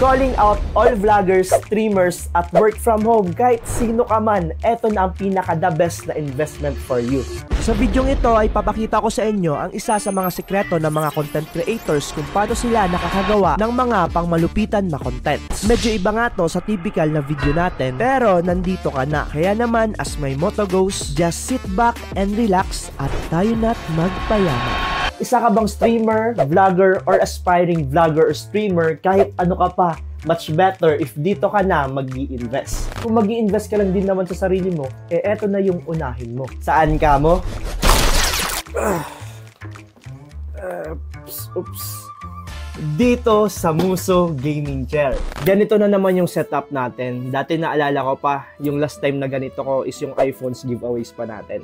Calling out all vloggers, streamers, at work from home, kahit sino ka man, eto na ang pinaka-the best na investment for you. Sa videong ito ay papakita ko sa inyo ang isa sa mga sekreto ng mga content creators kung paano sila nakakagawa ng mga pangmalupitan na contents. Medyo iba nga to sa typical na video natin, pero nandito ka na. Kaya naman, as my motto goes, just sit back and relax at tayo na't magpayaman. Isa ka bang streamer, vlogger, or aspiring vlogger or streamer, kahit ano ka pa, much better if dito ka na mag-i-invest. Kung mag-i-invest ka lang din naman sa sarili mo, eto na yung unahin mo. Saan ka mo? Oops. Dito sa Muso Gaming Chair. Ganito na naman yung setup natin. Dati naalala ko pa, yung last time na ganito ko is yung iPhones giveaways pa natin.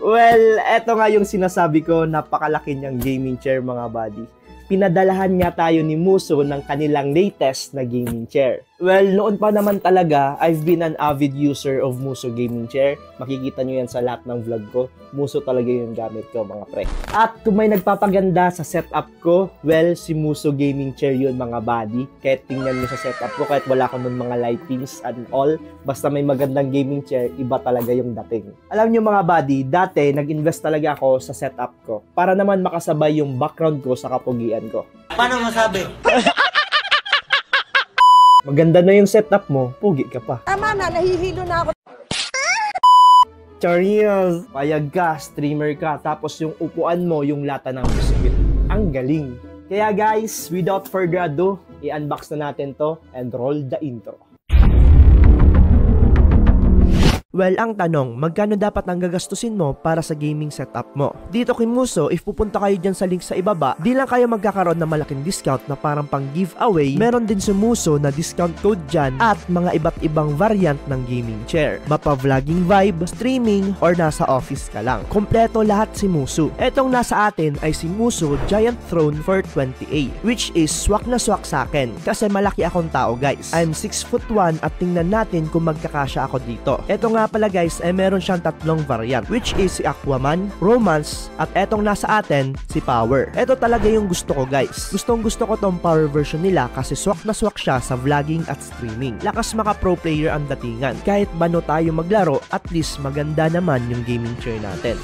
Well, eto nga yung sinasabi ko, napakalaki niyang gaming chair mga buddy. Pinadalahan nga tayo ni Muso ng kanilang latest na gaming chair. Well, noon pa naman talaga, I've been an avid user of Muso Gaming Chair. Makikita nyo yan sa lahat ng vlog ko. Muso talaga yung gamit ko, mga pre. At kung may nagpapaganda sa setup ko, well, si Muso Gaming Chair yun, mga buddy. Kahit tingnan nyo sa setup ko, kahit wala ko nun mga lightings and all, basta may magandang gaming chair, iba talaga yung dating. Alam nyo mga buddy, dati nag-invest talaga ako sa setup ko para naman makasabay yung background ko sa kapugian ko. Paano masabi? Maganda na yung setup mo, pugi ka pa. Tama na, nahihilo na ako. Chariz! Payag ka, streamer ka, tapos yung upuan mo, yung lata ng biscuit. Ang galing. Kaya guys, without further ado, i-unbox na natin to and roll the intro. Well, ang tanong, magkano dapat ang gagastusin mo para sa gaming setup mo? Dito kay Muso, if pupunta kayo dyan sa link sa ibaba, di lang kayo magkakaroon ng malaking discount na parang pang giveaway, meron din si Muso na discount code dyan at mga iba't ibang variant ng gaming chair. Mapa-vlogging vibe, streaming, or nasa office ka lang. Kompleto lahat si Muso. Etong nasa atin ay si Muso Giant Throne for 20A, which is swak na swak sa akin kasi malaki akong tao guys. I'm 6'1" at tingnan natin kung magkakasya ako dito. Eto nga pala guys, meron siyang tatlong variant, which is si Aquaman, Romance, at etong nasa atin, si Power. Eto talaga yung gusto ko guys. Gustong gusto ko tong Power version nila kasi swak na swak siya sa vlogging at streaming. Lakas maka pro player ang datingan. Kahit bano tayo maglaro, at least maganda naman yung gaming chair natin.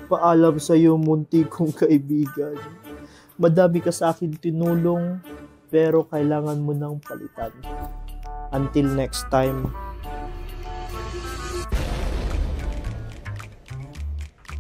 Paalam sa iyo, munti kong kaibigan. Madami ka sa akin tinulong, pero kailangan mo nang palitan. Until next time.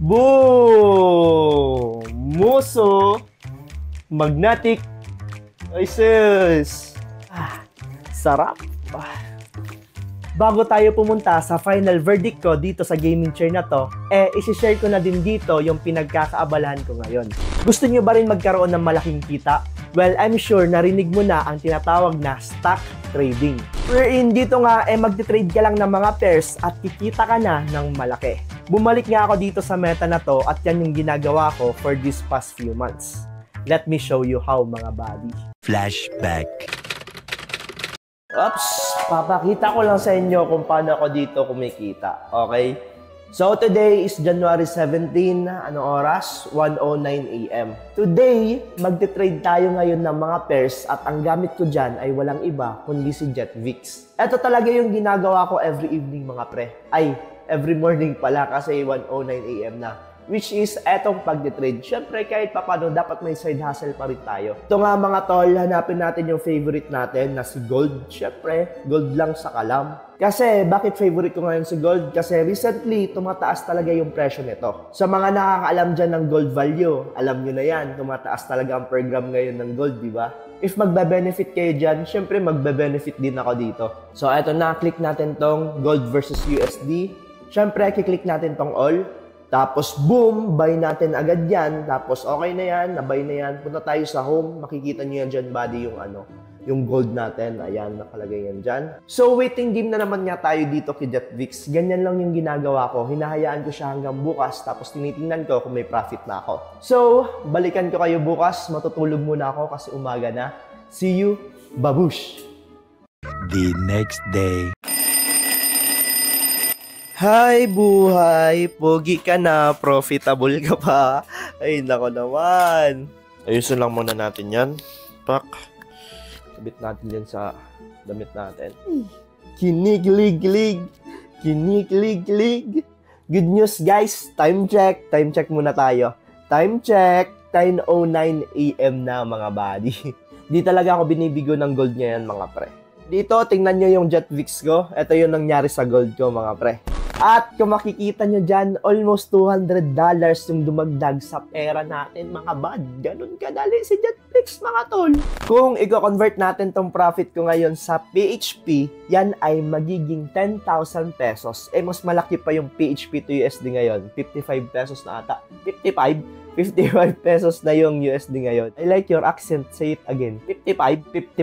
Boom! Muso! Magnetic! Ay sis! Sarap! Bago tayo pumunta sa final verdict ko dito sa gaming chair na to, isi-share ko na din dito yung pinagkakaabalahan ko ngayon. Gusto nyo ba rin magkaroon ng malaking kita? Well, I'm sure narinig mo na ang tinatawag na stock trading. Wherein dito nga, magti-trade ka lang ng mga pairs at kikita ka na ng malaki. Bumalik nga ako dito sa meta na to at yan yung ginagawa ko for these past few months. Let me show you how, mga buddy. Flashback. Oops! Papakita ko lang sa inyo kung paano ako dito kumikita. Okay? So today is January 17. Anong oras? 1:09 AM. Today, magte-trade tayo ngayon ng mga pairs at ang gamit ko dyan ay walang iba kundi si JetVix. Ito talaga yung ginagawa ko every evening mga pre. Ay, every morning pala kasi 1:09 AM na. Which is etong pagde-trade. Siyempre kahit papano dapat may side hustle pa rin tayo. Ito nga mga tol, hanapin natin yung favorite natin na si Gold. Siyempre, Gold lang sa kalam. Kasi bakit favorite ko ngayon si Gold? Kasi recently, tumataas talaga yung presyo nito. Sa mga nakakaalam dyan ng gold value, alam nyo na yan, tumataas talaga ang per gram ngayon ng gold, di ba? If magbe-benefit kayo dyan, syempre magbe-benefit din ako dito. So eto na, click natin tong Gold versus USD. Syempre, kiklik natin tong all. Tapos boom, buy natin agad yan. Tapos okay na yan, nabay na yan. Punta tayo sa home, makikita nyo yan dyan body yung gold natin. Ayan, nakalagay yan dyan. So waiting game na naman nga tayo dito kay JetVix. Ganyan lang yung ginagawa ko. Hinahayaan ko siya hanggang bukas. Tapos tinitingnan ko kung may profit na ako. So, balikan ko kayo bukas. Matutulog muna ako kasi umaga na. See you, babush! The next day. Hi buhay! Pogi ka na, profitable ka pa. Ay, nako naman. Ayusin lang muna natin yan. Pak. Sabit natin yan sa damit natin. Kinig-lig-lig. Kinig-lig-lig. Good news guys, time check. Time check muna tayo. Time check. 10:09 AM na mga buddy. Di talaga ako binibigo ng gold ngayon mga pre. Dito, tingnan nyo yung JetVix ko. Ito yung nangyari sa gold ko mga pre. At kung makikita nyo dyan, almost $200 yung dumagdag sa pera natin mga bad. Ganun kadali si JetVix mga tol. Kung i-convert natin tong profit ko ngayon sa PHP, yan ay magiging 10,000 pesos. Eh mas malaki pa yung PHP to USD ngayon. 55 pesos na ata. 55 pesos na yung USD ngayon. I like your accent. Say it again. 55.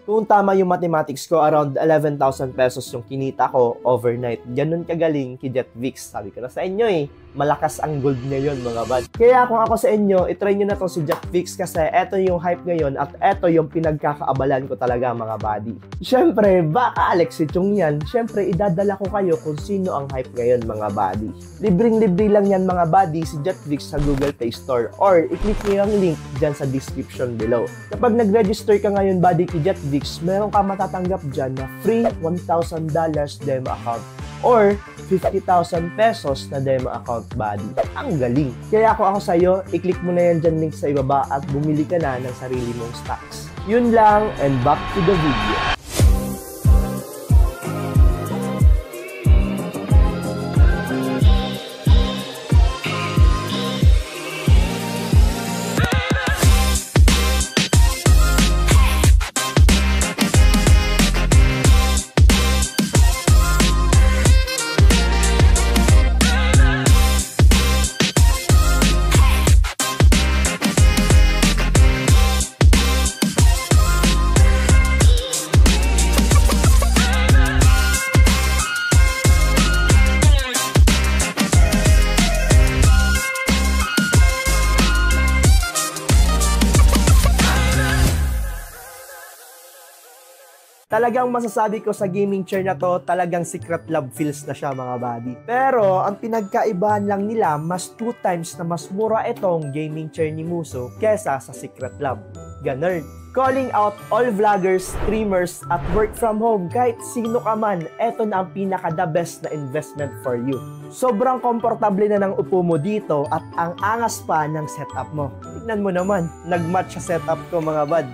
Kung tama yung mathematics ko, around 11,000 pesos yung kinita ko overnight. Ganun kagaling ki JetVix. Sabi ko na sa inyo eh, malakas ang gold ngayon mga bad. Kaya kung ako sa inyo, itry nyo na to si JetVix kasi eto yung hype ngayon at eto yung pinagkakaabalan ko talaga mga buddy. Siyempre, baka Alexit yung yan. Siyempre, idadala ko kayo kung sino ang hype ngayon mga buddy. Libreng-libre lang yan mga buddy si JetVix sa Google Play Store or i-click nyo yung link dyan sa description below. Kapag nag-register ka ngayon buddy ki JetVix, meron ka matatanggap dyan na free $1,000 demo account or 50,000 pesos na demo account buddy. Ang galing! Kaya kung ako sa'yo, i-click mo na yan dyan link sa ibaba at bumili ka na ng sarili mong stocks. Yun lang and back to the video. Talagang masasabi ko sa gaming chair na to, talagang secret love feels na siya mga buddy. Pero, ang pinagkaibahan lang nila, mas 2 times na mas mura itong gaming chair ni Muso kesa sa secret love. Ganun. Calling out all vloggers, streamers, at work from home, kahit sino ka man, eto na ang pinaka the best na investment for you. Sobrang komportable na ng upo mo dito at ang angas pa ng setup mo. Tignan mo naman, nag-match sa setup ko mga bad.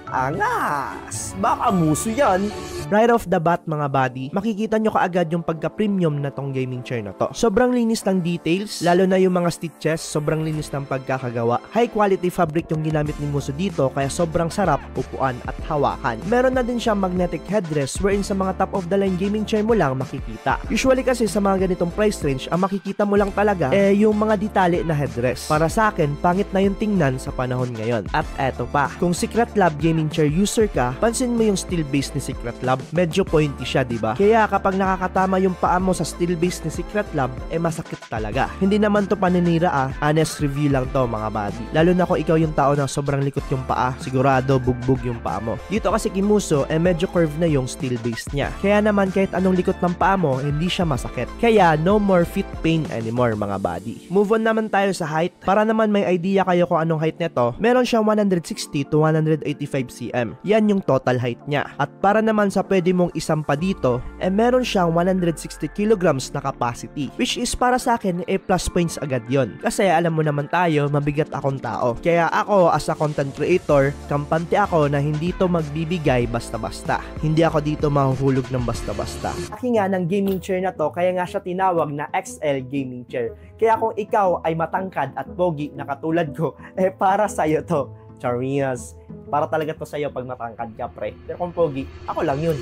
Angas! Baka Muso yan! Right off the bat mga buddy, makikita nyo kaagad yung pagka-premium na tong gaming chair na to. Sobrang linis ng details, lalo na yung mga stitches, sobrang linis ng pagkakagawa. High quality fabric yung ginamit ni Muso dito, kaya sobrang sarap upuan at hawakan. Meron na din siyang magnetic headrest wherein sa mga top of the line gaming chair mo lang makikita. Usually kasi sa mga ganitong price range, ang makikita mo lang talaga yung mga detali na headrest. Para sa akin, pangit na yung tingnan sa panahon ngayon. At eto pa, kung Secret Lab gaming gaming chair user ka, pansin mo yung steel base ni Secret Lab, medyo pointy siya, diba? Kaya kapag nakakatama yung paa mo sa steel base ni Secret Lab, masakit talaga. Hindi naman to paninira honest review lang to mga buddy. Lalo na kung ikaw yung tao na sobrang likot yung paa, sigurado bugbog yung paa mo. Dito kasi kay Muso, medyo curve na yung steel base niya. Kaya naman kahit anong likot ng paa mo, hindi siya masakit. Kaya no more feet pain anymore mga buddy. Move on naman tayo sa height. Para naman may idea kayo kung anong height nito, meron siyang 160 to 185 cm. Yan yung total height niya. At para naman sa pwede mong isampa dito, meron siyang 160 kilograms na capacity. Which is para sa akin, plus points agad yon. Kasi alam mo naman tayo, mabigat akong tao. Kaya ako as a content creator, kampante ako na hindi to magbibigay basta-basta. Hindi ako dito mahuhulog ng basta-basta. Aki nga ng gaming chair na to, kaya nga siya tinawag na XL gaming chair. Kaya kung ikaw ay matangkad at pogi na katulad ko, para sa'yo to. Charias. Para talaga to sa'yo pag matangkad ka, pre. Pero kung pogi, ako lang yun.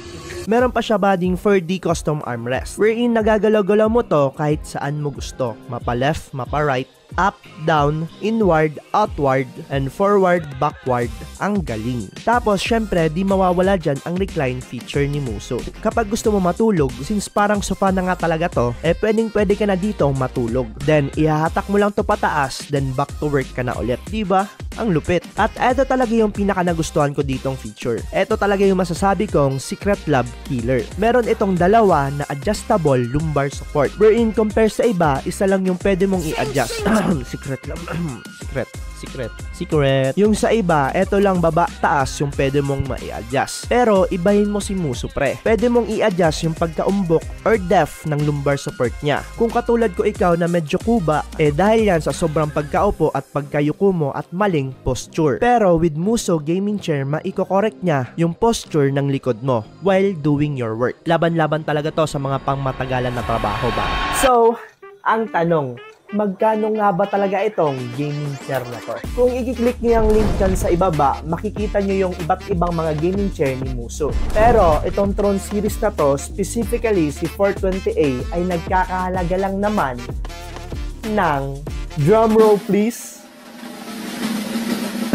Meron pa siya bading 4D custom armrest, wherein nagagalaw-galaw mo to kahit saan mo gusto. Mapa left, mapa right, up, down, inward, outward, and forward, backward. Ang galing. Tapos, syempre, di mawawala dyan ang recline feature ni Muso. Kapag gusto mo matulog, since parang sofa na nga talaga to, pwedeng-pwede ka na dito matulog. Then, ihahatak mo lang to pataas, then back to work ka na ulit. Diba? Ang lupit. At eto talaga yung pinaka nagustuhan ko ditong feature. Eto talaga yung masasabi kong Secret Lab killer. Meron itong dalawa na adjustable lumbar support, wherein compare sa iba, isa lang yung pwede mong i-adjust. Secret Lab. Secret. Yung sa iba, eto lang baba, taas yung pwede mong ma-i-adjust. Pero ibahin mo si Muso, pre. Pwede mong i-adjust yung pagkaumbok or depth ng lumbar support niya. Kung katulad ko ikaw na medyo kuba, dahil yan sa sobrang pagkaupo at pagkayuko mo at maling posture. Pero with Muso gaming chair, maiko-correct niya yung posture ng likod mo while doing your work. Laban-laban talaga to sa mga pangmatagalan na trabaho ba? So, ang tanong, magkano nga ba talaga itong gaming chair na to? Kung i-click niyo yung link dyan sa ibaba, makikita niyo yung iba't ibang mga gaming chair ni Muso. Pero itong Tron series na to, specifically si 420A, ay nagkakahalaga lang naman ng, drumroll please,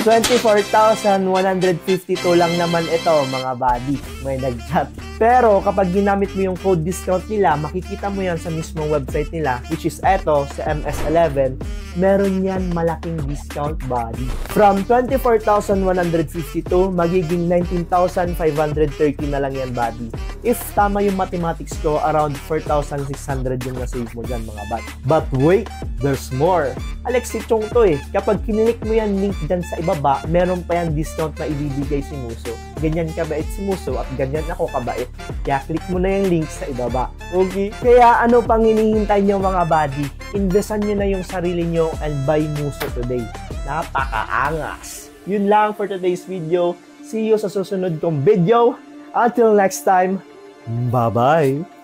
24,152 lang naman ito mga buddy. May nag-chat. Pero kapag ginamit mo yung code discount nila, makikita mo yan sa mismong website nila, which is eto sa MS11. Meron yan malaking discount, buddy. From 24,152, magiging 19,530 na lang yan, buddy. If tama yung mathematics ko, around 4,600 yung na-save mo dyan, mga buddy. But wait, there's more. Alexi Chong to Kapag kinilik mo yan link dyan sa ibaba, meron pa yan discount na ibibigay si Muso. Ganyan kabait si Muso at ganyan ako kabait. Kaya click mo na yung link sa ibaba. Okay? Kaya ano pang hinihintay nyo mga buddy? Investan nyo na yung sarili nyo and buy Muso today. Napakaangas. Yun lang for today's video. See you sa susunod kong video. Until next time, bye-bye!